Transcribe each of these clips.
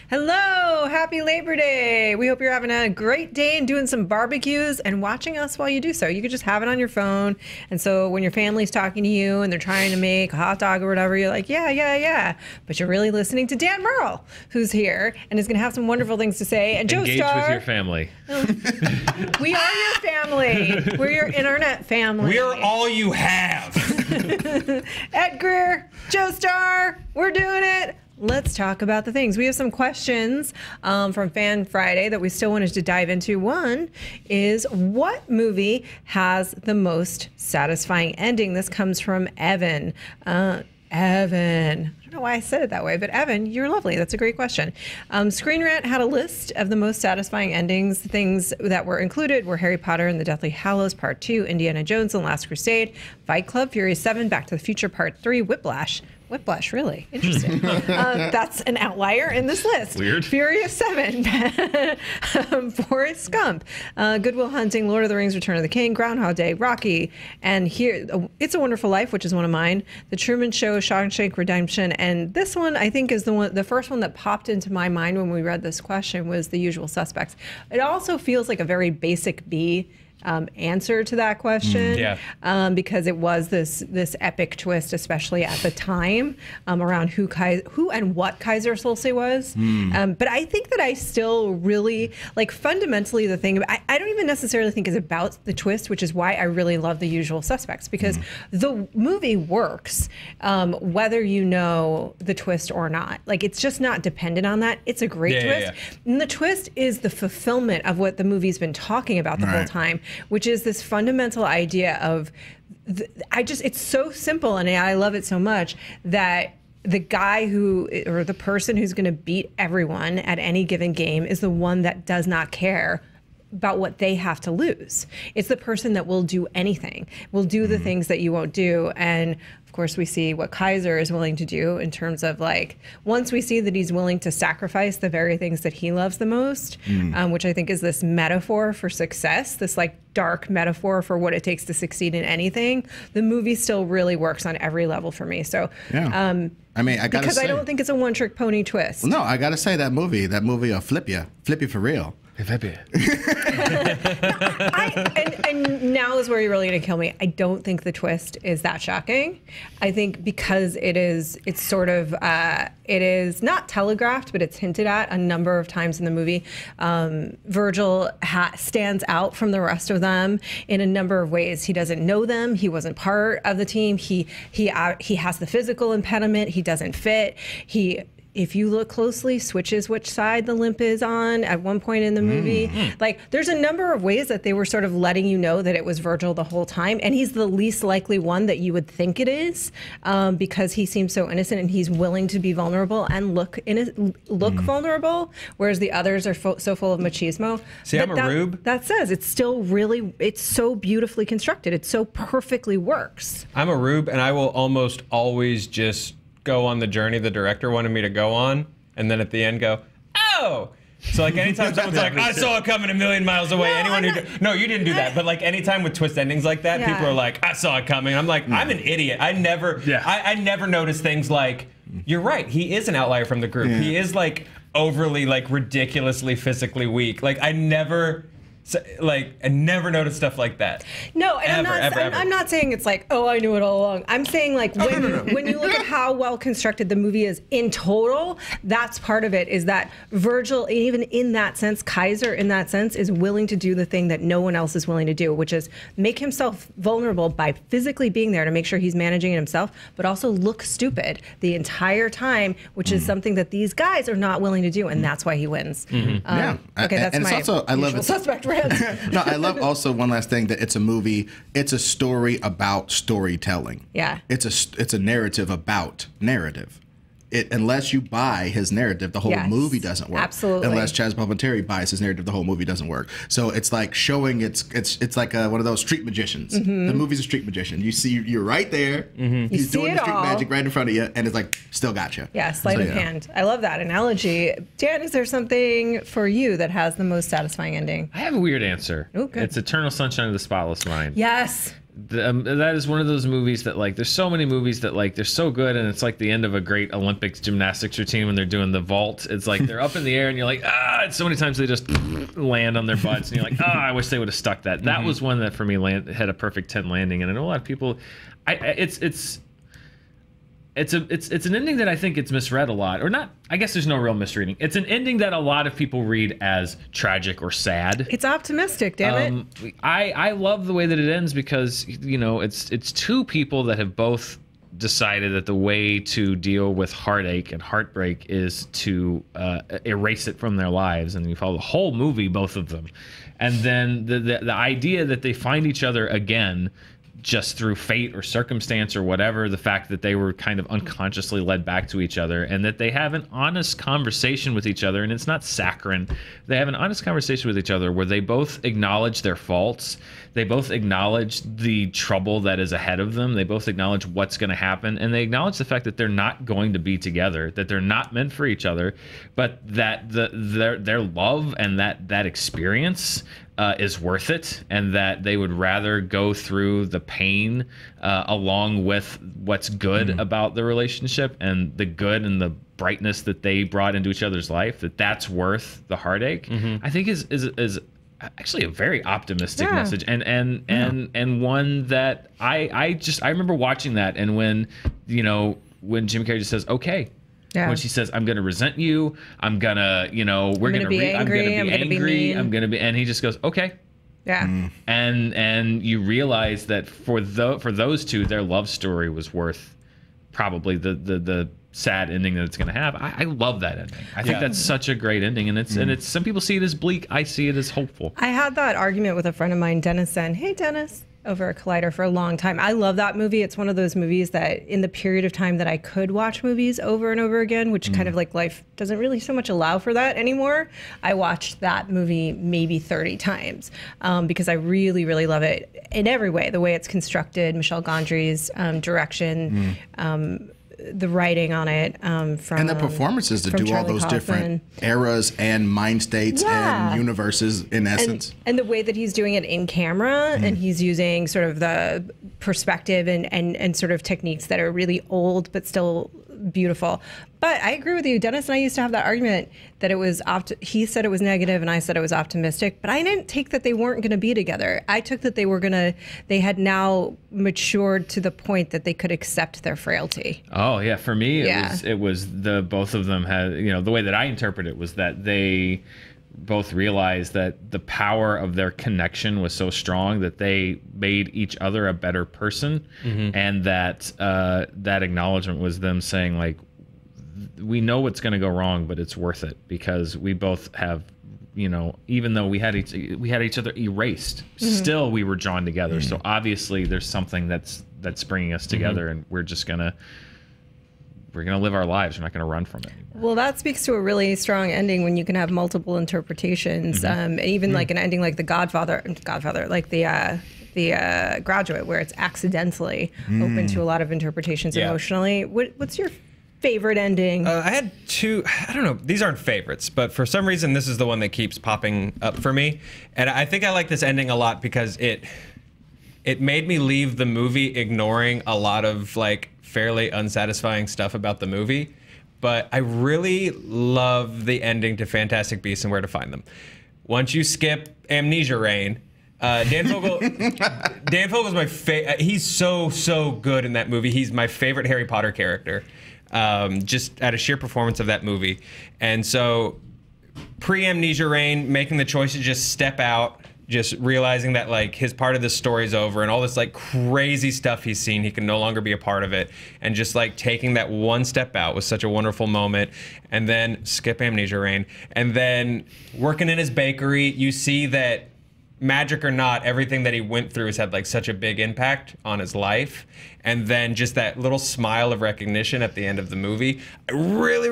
Hello, happy Labor Day. We hope you're having a great day and doing some barbecues and watching us while you do so. You could just have it on your phone. And so when your family's talking to you and they're trying to make a hot dog or whatever, you're like, yeah. But you're really listening to Dan Murrell, who's here and is going to have some wonderful things to say. And Joe Engage Starr. with your family. We are your family. We're your internet family. We're all you have. Ed Greer, Joe Starr, we're doing it. Let's talk about the things. We have some questions from Fan Friday that we still wanted to dive into. One is, what movie has the most satisfying ending? This comes from Evan. Evan. I don't know why I said it that way, but Evan, you're lovely. That's a great question. Screen Rant had a list of the most satisfying endings. The things that were included were Harry Potter and the Deathly Hallows Part 2, Indiana Jones and the Last Crusade, Fight Club, Furious 7, Back to the Future Part 3, Whiplash. Whiplash, really interesting. That's an outlier in this list. Weird. Furious 7, Forrest Gump, Good Will Hunting, Lord of the Rings, Return of the King, Groundhog Day, Rocky, and here, It's a Wonderful Life, which is one of mine, The Truman Show, Shawshank Redemption, and this one I think is the first one that popped into my mind when we read this question was The Usual Suspects. It also feels like a very basic B answer to that question, because it was this epic twist, especially at the time, around who and what Kaiser Soze was. But I think that I still really like fundamentally the thing. I don't even necessarily think is about the twist, which is why I really love The Usual Suspects, because the movie works whether you know the twist or not. Like, it's just not dependent on that. It's a great twist, and the twist is the fulfillment of what the movie's been talking about the whole time, which is this fundamental idea of, it's so simple, and I love it so much, that the guy or the person who's going to beat everyone at any given game is the one that does not care about what they have to lose. It's the person that will do anything, will do the things that you won't do. And of course, we see what Kaiser is willing to do in terms of, like, once we see that he's willing to sacrifice the very things that he loves the most, which I think is this metaphor for success, this like dark metaphor for what it takes to succeed in anything, the movie still really works on every level for me. So, I mean, I gotta because say, I don't think it's a one-trick pony twist. Well, no, I gotta say that movie will flip you for real. And now is where you're really going to kill me. I don't think the twist is that shocking. I think because it is not telegraphed, but it's hinted at a number of times in the movie. Virgil stands out from the rest of them in a number of ways. He doesn't know them. He wasn't part of the team. He has the physical impediment. He doesn't fit. If you look closely, switches which side the limp is on at one point in the movie. Like, there's a number of ways that they were sort of letting you know that it was Virgil the whole time, and he's the least likely one that you would think it is, because he seems so innocent and he's willing to be vulnerable and look vulnerable, whereas the others are so full of machismo. See, I'm a rube. That says it's still really, it's so beautifully constructed. It so perfectly works. I'm a rube, and I will almost always just go on the journey the director wanted me to go on, and then at the end go, oh! So, like, anytime someone's like, I saw it coming a million miles away, no, you didn't do that, but like anytime with twist endings like that, people are like, I saw it coming. I'm like, I'm an idiot. I never notice things like, you're right, he is an outlier from the group. He is like overly, like, ridiculously physically weak. Like, I never noticed stuff like that. No, and I'm not saying it's like, oh, I knew it all along. I'm saying, like, when you look at how well constructed the movie is in total, that's part of it, is that Virgil, even in that sense, Kaiser in that sense, is willing to do the thing that no one else is willing to do, which is make himself vulnerable by physically being there to make sure he's managing it himself, but also look stupid the entire time, which is something that these guys are not willing to do, and that's why he wins. Okay, that's and my also, I love Usual Suspect rant. No, I love also one last thing, that it's a movie. It's a story about storytelling. Yeah. It's a narrative about narrative. Unless you buy his narrative, the whole movie doesn't work. Absolutely. Unless Chaz Palminteri buys his narrative, the whole movie doesn't work. So it's like showing it's like one of those street magicians. The movie's a street magician. You see, you're right there. He's doing the street magic right in front of you, and it's like, still got you. Yeah, sleight of hand. I love that analogy. Dan, is there something for you that has the most satisfying ending? I have a weird answer. Oh, good. It's Eternal Sunshine of the Spotless Mind. Yes. that is one of those movies that like there's so many movies that like they're so good and it's like the end of a great Olympics gymnastics routine when they're doing the vault. It's like they're up in the air and you're like so many times they just land on their butts and you're like I wish they would have stuck that. That was one that for me had a perfect 10 landing, and I know a lot of people it's an ending that I think it's misread a lot, or not. I guess there's no real misreading. It's an ending that a lot of people read as tragic or sad. It's optimistic, damn it. I love the way that it ends because it's two people that have both decided that the way to deal with heartache and heartbreak is to erase it from their lives, and you follow the whole movie, both of them, and then the idea that they find each other again just through fate or circumstance or whatever, the fact that they were kind of unconsciously led back to each other, and that they have an honest conversation with each other, and it's not saccharine. They have an honest conversation with each other where they both acknowledge their faults, they both acknowledge the trouble that is ahead of them, they both acknowledge what's going to happen, and they acknowledge the fact that they're not going to be together, that they're not meant for each other, but that their love and that experience is worth it, and that they would rather go through the pain along with what's good about the relationship and the good and the brightness that they brought into each other's life, that's worth the heartache. I think is actually a very optimistic message, and one that I remember watching that, and when Jim Carrey just says okay. Yeah. When she says, I'm going to resent you, I'm going to, we're going to be angry, and he just goes, okay. Yeah. And you realize that for those two, their love story was worth probably the sad ending that it's going to have. I love that ending. I think that's such a great ending, and it's some people see it as bleak. I see it as hopeful. I had that argument with a friend of mine, Dennis, and hey, Dennis, over a Collider for a long time. I love that movie. It's one of those movies that in the period of time that I could watch movies over and over again, which kind of like life doesn't really so much allow for that anymore, I watched that movie maybe 30 times because I really, really love it in every way. The way it's constructed, Michel Gondry's direction, the writing on it and the performances to do Charlie all those Kaufman. Different eras and mind states and universes in essence, and the way that he's doing it in camera, and he's using sort of the perspective and sort of techniques that are really old but still beautiful. But I agree with you. Dennis and I used to have that argument that it was he said it was negative and I said it was optimistic, but I didn't take that they weren't going to be together. I took that they had now matured to the point that they could accept their frailty. Oh yeah, for me it was the both of them had, the way that I interpret it was that they both realized that the power of their connection was so strong that they made each other a better person, and that that acknowledgement was them saying, like, we know what's going to go wrong, but it's worth it because we both have, even though we had each other erased, still we were drawn together. So obviously there's something that's bringing us together, and we're gonna live our lives. We're not gonna run from it anymore. Well, that speaks to a really strong ending when you can have multiple interpretations, even like an ending like The Godfather, like the Graduate, where it's accidentally open to a lot of interpretations emotionally. What's your favorite ending? I had two. I don't know. These aren't favorites, but for some reason, this is the one that keeps popping up for me. And I think I like this ending a lot because it made me leave the movie ignoring a lot of like fairly unsatisfying stuff about the movie. But I really love the ending to Fantastic Beasts and Where to Find Them. Once you skip Amnesia Rain, Dan Fogel's my favorite. He's so good in that movie. He's my favorite Harry Potter character. Just at a sheer performance of that movie. And so pre-Amnesia Rain, making the choice to just step out, just realizing that like his part of the story's over and all this like crazy stuff he's seen, he can no longer be a part of it, and just like taking that one step out was such a wonderful moment. And then skip Amnesia Rain, and then working in his bakery, you see that magic or not, everything that he went through has had like such a big impact on his life. And then just that little smile of recognition at the end of the movie. I really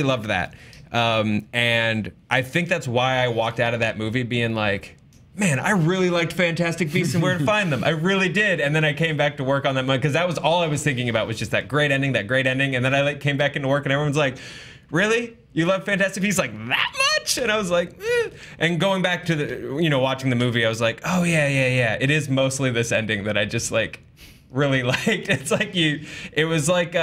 loved that. And I think that's why I walked out of that movie being like, man, I really liked Fantastic Beasts and Where to Find Them. I really did. And then I came back to work on that because that was all I was thinking about was just that great ending. And then I like came back into work and everyone's like, really? You love Fantastic Beasts like that much? And I was like, eh. And going back to the, watching the movie, I was like, oh yeah. It is mostly this ending that I just like really liked. It's like it was like,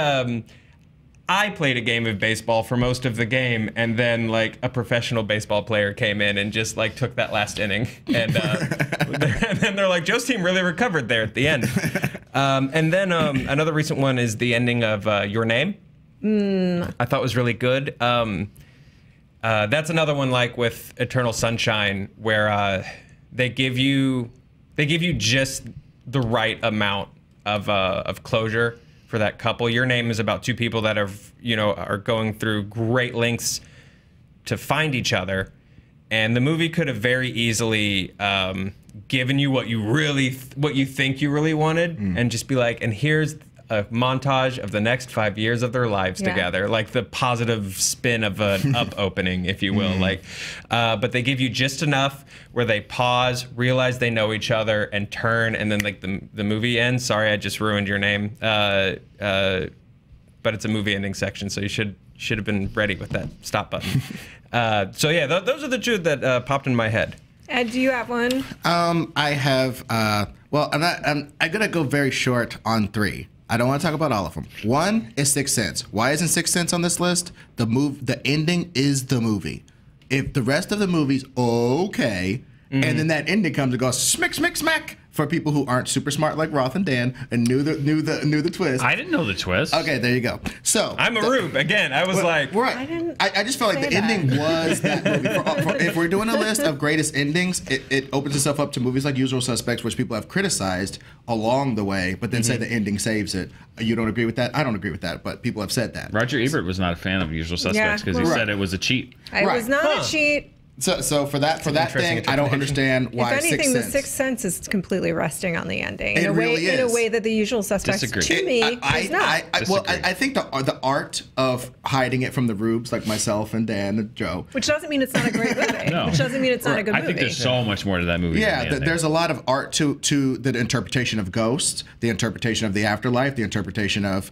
I played a game of baseball for most of the game, and then like a professional baseball player came in and just like took that last inning, and then they're like, Joe's team really recovered there at the end. And then another recent one is the ending of Your Name. I thought was really good. That's another one like with Eternal Sunshine, where they give you just the right amount of closure for that couple. Your Name is about two people that are going through great lengths to find each other, and the movie could have very easily given you what you think you really wanted, and just be like, and here's a montage of the next 5 years of their lives together, like the positive spin of an Up opening, if you will. Like, but they give you just enough where they pause, realize they know each other, and turn, and then like the movie ends. Sorry, I just ruined Your Name. But it's a movie ending section, so you should have been ready with that stop button. So yeah, those are the two that popped in my head. Ed, do you have one? I have. Well, I'm gonna go very short on 3. I don't want to talk about all of them. 1 is Sixth Sense. Why isn't Sixth Sense on this list? The ending is the movie. If the rest of the movie's okay, and then that ending comes and goes smack, smack, smack, for people who aren't super smart like Roth and Dan and knew the twist. I didn't know the twist. Okay, there you go. So I'm a Rube again. I was like, right. I just felt like the ending was that movie. If we're doing a list of greatest endings, it opens itself up to movies like Usual Suspects, which people have criticized along the way, but then say the ending saves it. You don't agree with that? I don't agree with that, but people have said that. Roger Ebert was not a fan of Usual Suspects because he said it was a cheat. It was not a cheat. So for that thing, I don't understand why. If anything, Sixth the Sixth Sense is completely resting on the ending It in a really way, is. in a way that the Usual Suspects Disagree. to me is not. I think the art of hiding it from the rubes, like myself and Dan and Joe. Which doesn't mean it's not a great movie. No. Which doesn't mean it's not a good movie. I think there's so much more to that movie. Yeah, than the there's a lot of art to the interpretation of ghosts, the interpretation of the afterlife, the interpretation of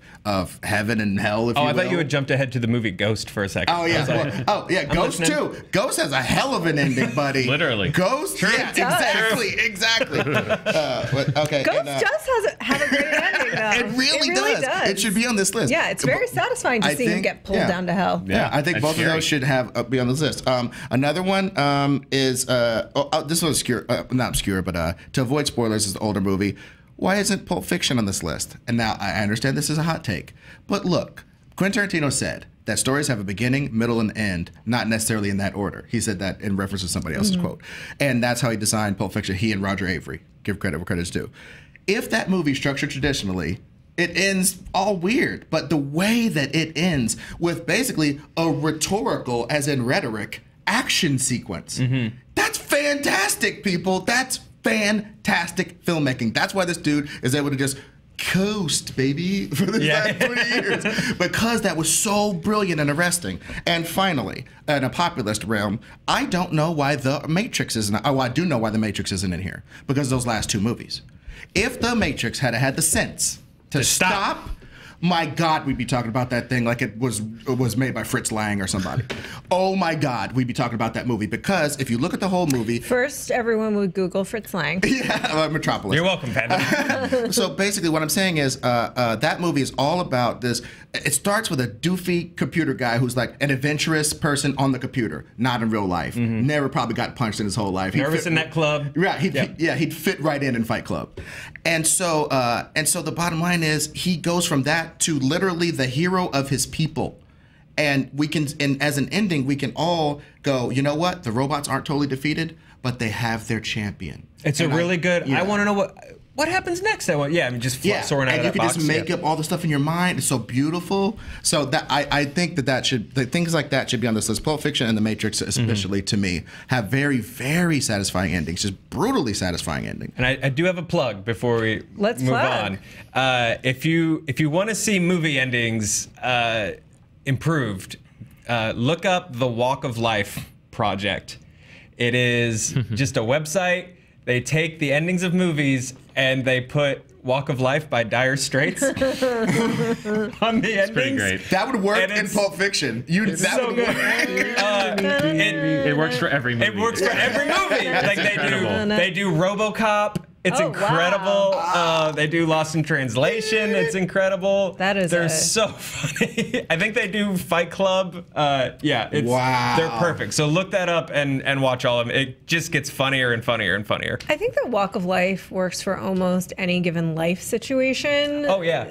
heaven and hell. I thought you had jumped ahead to the movie Ghost for a second. Oh yeah, Ghost too. Ghost has a hell of an ending, buddy. Literally. Ghost. Yeah, exactly. Okay. Ghost does have a great ending, though. It really does. It should be on this list. Yeah, it's very satisfying to see him get pulled down to hell. Yeah, I think both of those should be on this list. Another one is this was obscure, not obscure, but to avoid spoilers, is an older movie. Why isn't Pulp Fiction on this list? And now I understand this is a hot take, but look, Quentin Tarantino said that stories have a beginning, middle, and end, not necessarily in that order. He said that in reference to somebody else's quote. And that's how he designed Pulp Fiction, he and Roger Avery. Give credit where credit's due. If that movie structured traditionally, it ends all weird. But the way that it ends with basically a rhetorical, as in rhetoric, action sequence. That's fantastic, people. That's fantastic filmmaking. That's why this dude is able to just coast, baby, for the last 20 years, because that was so brilliant and arresting. And finally, in a populist realm, I don't know why The Matrix isn't. Oh, I do know why The Matrix isn't in here, because of those last 2 movies. If The Matrix had had the sense to stop, my God, we'd be talking about that thing like it was made by Fritz Lang or somebody. Oh my God, we'd be talking about that movie, because if you look at the whole movie, first everyone would Google Fritz Lang. Metropolis. You're welcome, Panda. So basically, what I'm saying is that movie is all about this. It starts with a doofy computer guy who's like an adventurous person on the computer, not in real life. Never probably got punched in his whole life. Nervous in that club. Right. He'd fit right in Fight Club. And so the bottom line is he goes from that to literally the hero of his people. And as an ending, we can all go, you know what? The robots aren't totally defeated, but they have their champion. It's a really good. I want to know what happens next. Soaring out of and that box. And you can just make up all the stuff in your mind. It's so beautiful. So that I think things like that should be on this list. Pulp Fiction and The Matrix, especially to me, have very, very satisfying endings. Just brutally satisfying endings. And I do have a plug before we move on. If you want to see movie endings improved, look up the Walk of Life Project. It is just a website. They take the endings of movies and they put Walk of Life by Dire Straits on the endings. Pretty great. That would work And in it's Pulp Fiction. That so would good. work. It works for every movie. It works for every movie. Like they do RoboCop. It's Oh, incredible. wow. They do Lost in Translation. It's incredible. They're so funny. I think they do Fight Club. Yeah, Wow. They're perfect. So look that up and watch all of them. It just gets funnier and funnier and funnier. I think the Walk of Life works for almost any given life situation. Oh yeah.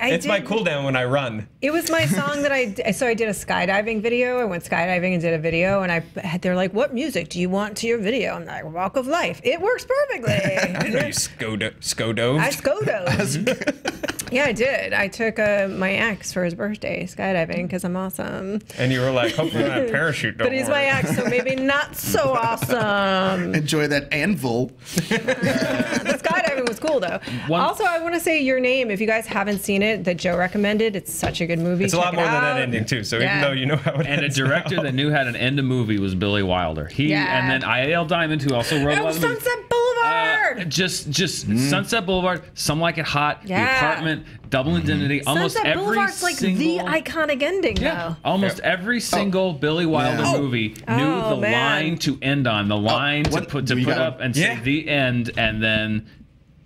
It's my cool down when I run. It was my song that I did a skydiving video. I went skydiving and did a video, and they're like, "What music do you want to your video?" I'm like, "Walk of Life." It works perfectly. I didn't know you skodove. I skodove. Yeah, I did. I took my ex for his birthday skydiving because I'm awesome. And you were like, hopefully that parachute don't But he's work. my ex, so maybe not so awesome. Enjoy that anvil. The skydiving was cool though. Also, I want to say Your Name. If you guys haven't seen it, that Joe recommended, it's such a good movie. It's a lot more than that ending too. So even though you know how it And a ends director now. that knew how to end a movie was Billy Wilder. And then I.L. Diamond, who also wrote a lot of movies. Sunset Boulevard. Just Sunset Boulevard, Some Like It Hot, The Apartment, Double Indemnity. Almost Sunset every Boulevard's like single, the iconic ending though. Almost every single Billy Wilder movie knew the line to end on, the line to put up and say the end, and then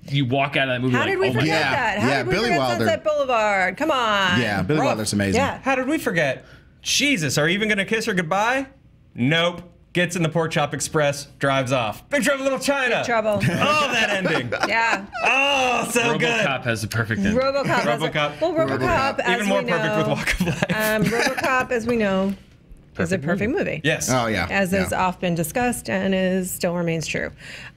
you walk out of that movie. How did we forget that? How did we Billy forget Wilder. Sunset Boulevard? Come on. Yeah, Billy Roth. Wilder's amazing. Yeah. How did we forget? Jesus, are you even gonna kiss her goodbye? Nope. Gets in the Pork Chop Express, drives off. Big Trouble in Little China. Big Trouble. Oh, that ending. Yeah. Oh, so good. RoboCop has the perfect end. RoboCop. RoboCop, as even more we know, perfect with Walk of Life. RoboCop, as we know, is a perfect movie. Yes. Oh yeah. As has often been discussed and still remains true.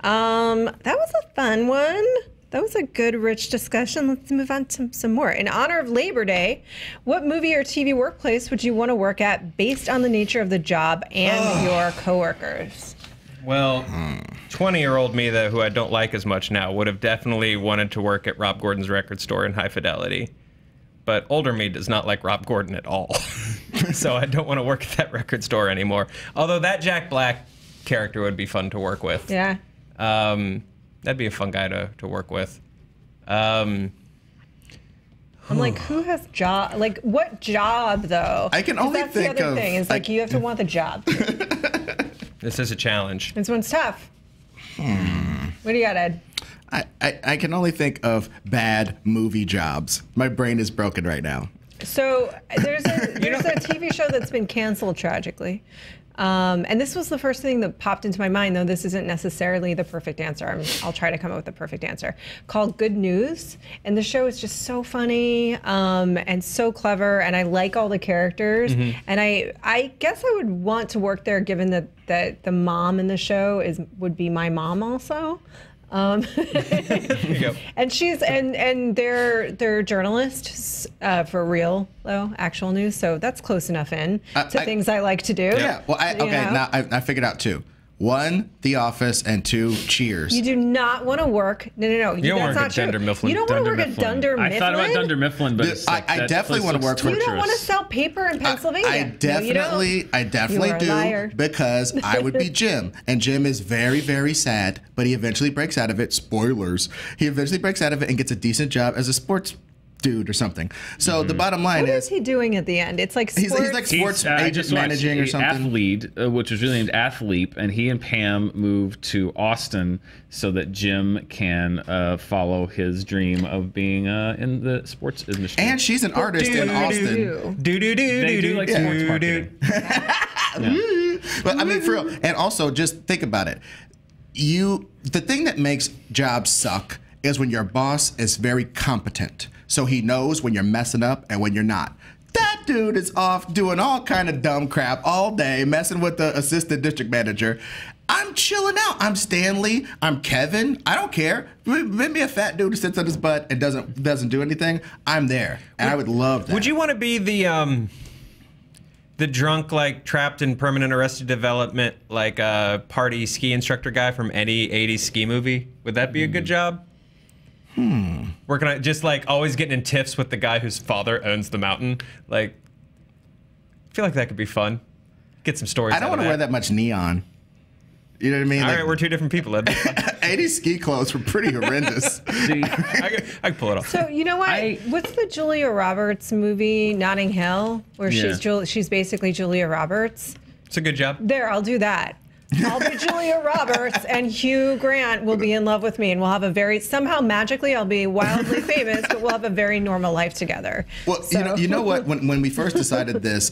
That was a fun one. That was a good, rich discussion. Let's move on to some more. In honor of Labor Day, what movie or TV workplace would you want to work at based on the nature of the job and your coworkers? Well, 20-year-old me, who I don't like as much now, would have definitely wanted to work at Rob Gordon's record store in High Fidelity. But older me does not like Rob Gordon at all. So I don't want to work at that record store anymore. Although that Jack Black character would be fun to work with. Yeah. That'd be a fun guy to work with. I'm like, who has job? Like, what job though? I can 'Cause only that's think the other of, thing. Is like you have to want the job. This is a challenge. This one's tough. What do you got, Ed? I can only think of bad movie jobs. My brain is broken right now. So there's a TV show that's been canceled tragically. And this was the first thing that popped into my mind, though this isn't necessarily the perfect answer. I'll try to come up with the perfect answer. Called Good News. And the show is just so funny and so clever. And I like all the characters. And I guess I would want to work there given that the mom in the show would be my mom also. There you go. And she's and they're journalists for real though, actual news. So that's close enough to things I like to do. Yeah. Well, now I figured out two. One, The Office, and two, Cheers. You do not want to work. No. You don't that's work not at true. Dunder Mifflin. You don't want to work at Dunder Mifflin. I thought about Dunder Mifflin, but it's like, I that definitely place wanna looks work for- You don't want to torturous. sell paper in Pennsylvania. I definitely You are a do liar. because I would be Jim, and Jim is very, very sad, but he eventually breaks out of it. Spoilers. He eventually breaks out of it and gets a decent job as a sports dude or something. So the bottom line What is is he doing at the end? It's like sports. he's like sports I agent just watched managing or something. Athlete, which was really named Athlete, and he and Pam moved to Austin so that Jim can follow his dream of being in the sports industry. And she's an artist in Austin. They do like sports marketing. But I mean, for real. And also, just think about it. The thing that makes jobs suck is when your boss is very competent. So he knows when you're messing up and when you're not. That dude is off doing all kind of dumb crap all day, messing with the assistant district manager. I'm chilling out. I'm Stanley. I'm Kevin. I don't care. Maybe a fat dude who sits on his butt and doesn't do anything. I'm there, and I would love that. Would you want to be the drunk, like trapped in permanent arrested development, like party ski instructor guy from any 80s ski movie? Would that be a good job? Working on just like always getting in tiffs with the guy whose father owns the mountain. Like, I feel like that could be fun. Get some stories. I don't want to wear that much neon. You know what I mean? All Like, right, we're two different people. 80s ski clothes were pretty horrendous. See, I can pull it off. So you know what? What's the Julia Roberts movie, Notting Hill, where she's basically Julia Roberts? It's a good job. There, I'll do that. I'll be Julia Roberts, and Hugh Grant will be in love with me, and we'll have somehow magically I'll be wildly famous, but we'll have a very normal life together. Well, so. you know what? When we first decided this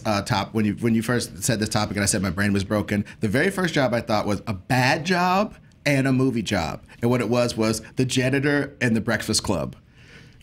when you first said this topic, and I said my brain was broken, the very first job I thought was a bad job and a movie job, and what it was the janitor in the Breakfast Club.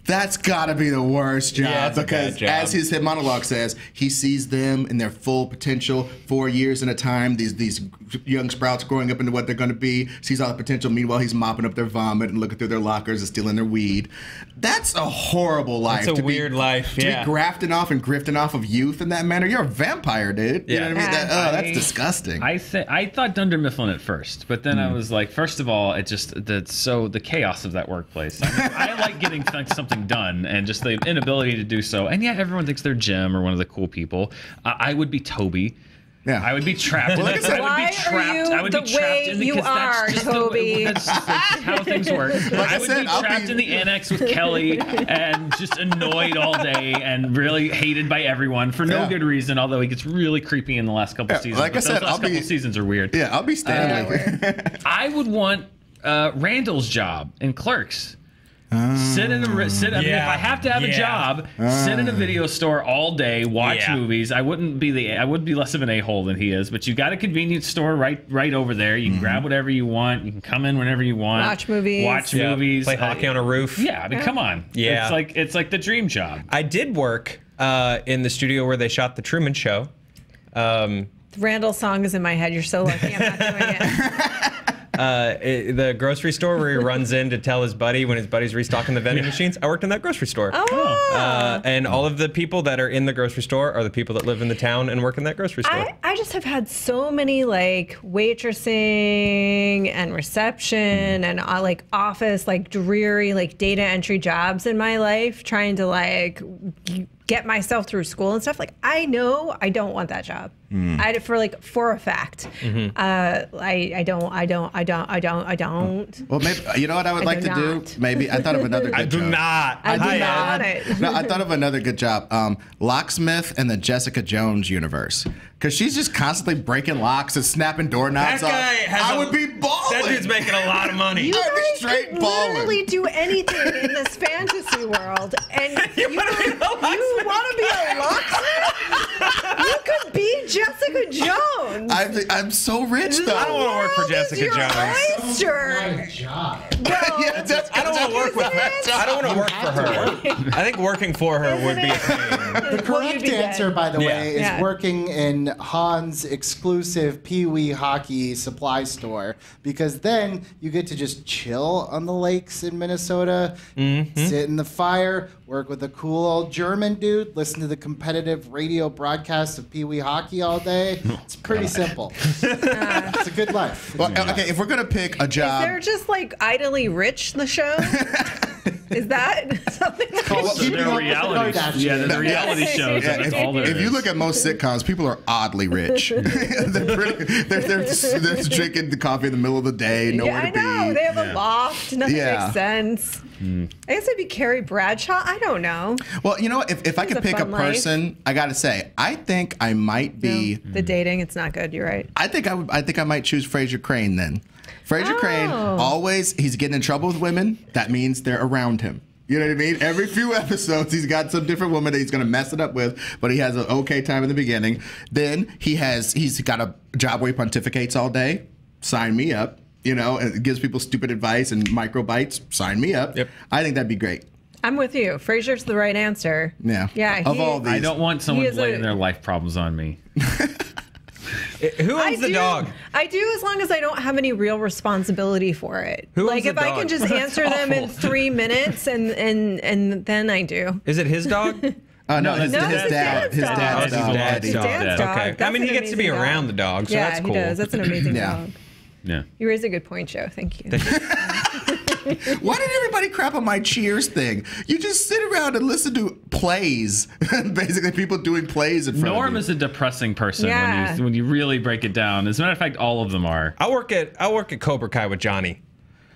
That's gotta be the worst job because, as his monologue says, he sees them in their full potential, 4 years at a time. These young sprouts growing up into what they're going to be. Sees all the potential. Meanwhile, he's mopping up their vomit and looking through their lockers and stealing their weed. That's a horrible life. It's a weird life. To be grafting off and grifting off of youth in that manner. You're a vampire, dude. You know what I mean? That's disgusting. I thought Dunder Mifflin at first, but then I was like, first of all, the chaos of that workplace. I like getting something done, and just the inability to do so. And yeah, everyone thinks they're Jim or one of the cool people. I would be Toby. Yeah, I would be trapped. Well, like I said, I would be trapped in the Toby. That's just how things work. I would be trapped in the annex with Kelly and just annoyed all day and really hated by everyone for no good reason. Although he gets really creepy in the last couple seasons. Like I said, those last couple seasons are weird. Yeah, I'll be Stanley. I would want Randall's job in Clerks. Sit in a if I have to have a job, sit in a video store all day, watch movies. I would be less of an a-hole than he is, but you got a convenience store right over there. You can grab whatever you want. You can come in whenever you want. Watch movies. Play hockey on a roof. Yeah, I mean, come on. Yeah. It's like the dream job. I did work in the studio where they shot The Truman Show. Randall's song is in my head. You're so lucky I'm not doing it. The grocery store where he runs in to tell his buddy when his buddy's restocking the vending machines. I worked in that grocery store. And all of the people that are in the grocery store are the people that live in the town and work in that grocery store. I just have had so many waitressing and reception and office dreary data entry jobs in my life, trying to get myself through school and stuff. I know I don't want that job. For a fact. I don't. Well, maybe you know what I would like to do? Maybe I thought of another good job. I do not want it. No, I thought of another good job. Locksmith in the Jessica Jones universe. Because she's just constantly breaking locks and snapping doorknobs off. I would be balling. That dude's making a lot of money. You guys could literally do anything in this fantasy world. And you want to be a locksmith? You could be Jessica Jones. I'm so rich, though. I don't want to work for Jessica Jones. My job. I don't want to work with her. I don't want to work for her. I think working for her would be a pain. The correct answer, by the way, is working in Han's exclusive Pee Wee hockey supply store, because then you get to just chill on the lakes in Minnesota, sit in the fire, work with a cool old German dude, listen to the competitive radio broadcasts of Pee Wee hockey all day. It's pretty simple. It's a good life. Well, okay, if we're going to pick a job... Is there just Idly Rich, the show? Is that something? They're reality. The reality shows. If you look at most sitcoms, people are oddly rich. they're drinking the coffee in the middle of the day, nowhere to be. I know. They have a loft. Nothing makes sense. I guess it'd be Carrie Bradshaw. I don't know. Well, you know, if I could pick a person, I got to say, I think I might be... The dating, it's not good. You're right. I think I might choose Frasier Crane then. Frasier Crane, always, he's getting in trouble with women. That means they're around him. You know what I mean? Every few episodes, he's got some different woman that he's going to mess it up with, but he has an okay time in the beginning. Then he's got a job where he pontificates all day. Sign me up. You know, and gives people stupid advice and micro bites. Sign me up. Yep. I think that'd be great. I'm with you. Frasier's the right answer. Yeah. Of all these. I don't want someone blaming their life problems on me. Who owns the dog? I do, as long as I don't have any real responsibility for it. Who owns the if dog? I can just answer them in 3 minutes, and then I do. Is it his dog? No, his dad's dog. Okay. I mean, he gets to be around the dog, so that's cool. Yeah, he does. That's an amazing dog. Yeah. You raised a good point, Joe. Thank you. Why did everybody crap on my Cheers thing? You just sit around and listen to plays. Basically, people doing plays in front of you. Norm is a depressing person when you really break it down. As a matter of fact, all of them are. I work at Cobra Kai with Johnny.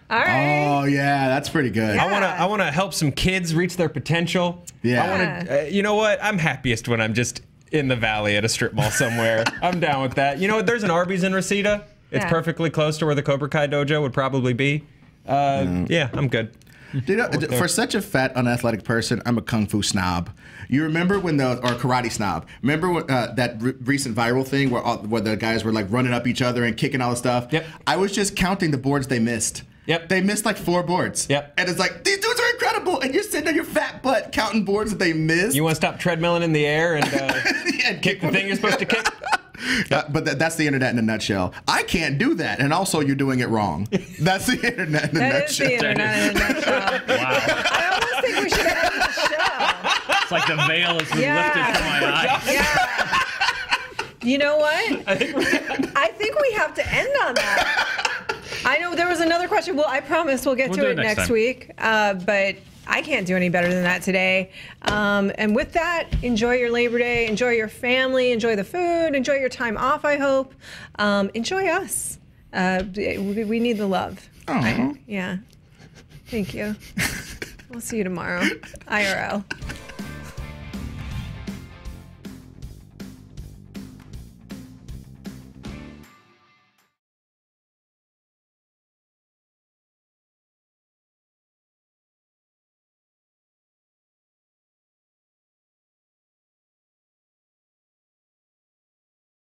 All right. Oh yeah, that's pretty good. Yeah. I wanna help some kids reach their potential. Yeah. I wanna, you know what? I'm happiest when I'm just in the valley at a strip mall somewhere. I'm down with that. You know what? There's an Arby's in Reseda. It's perfectly close to where the Cobra Kai dojo would probably be. Yeah, I'm good. You know, for such a fat, unathletic person, I'm a kung fu snob. You remember when or karate snob? Remember when, that recent viral thing where the guys were like running up each other and kicking all the stuff? Yep. I was just counting the boards they missed. Yep. They missed like 4 boards. Yep. And it's like, these dudes are incredible, and you're sitting on your fat butt counting boards that they missed. You want to stop treadmilling in the air and kick the thing you're supposed to kick? But that's the internet in a nutshell. I can't do that, and also you're doing it wrong. That's the internet in a nutshell. That is the internet in a nutshell. Wow. I almost think we should end the show. It's like the veil has been lifted from my eyes. Yeah. You know what? I think we have to end on that. I know there was another question. Well, I promise we'll get to it next week. But I can't do any better than that today. And with that, enjoy your Labor Day. Enjoy your family. Enjoy the food. Enjoy your time off, I hope. Enjoy us. We need the love. Aww. Yeah. Thank you. We'll see you tomorrow. IRL.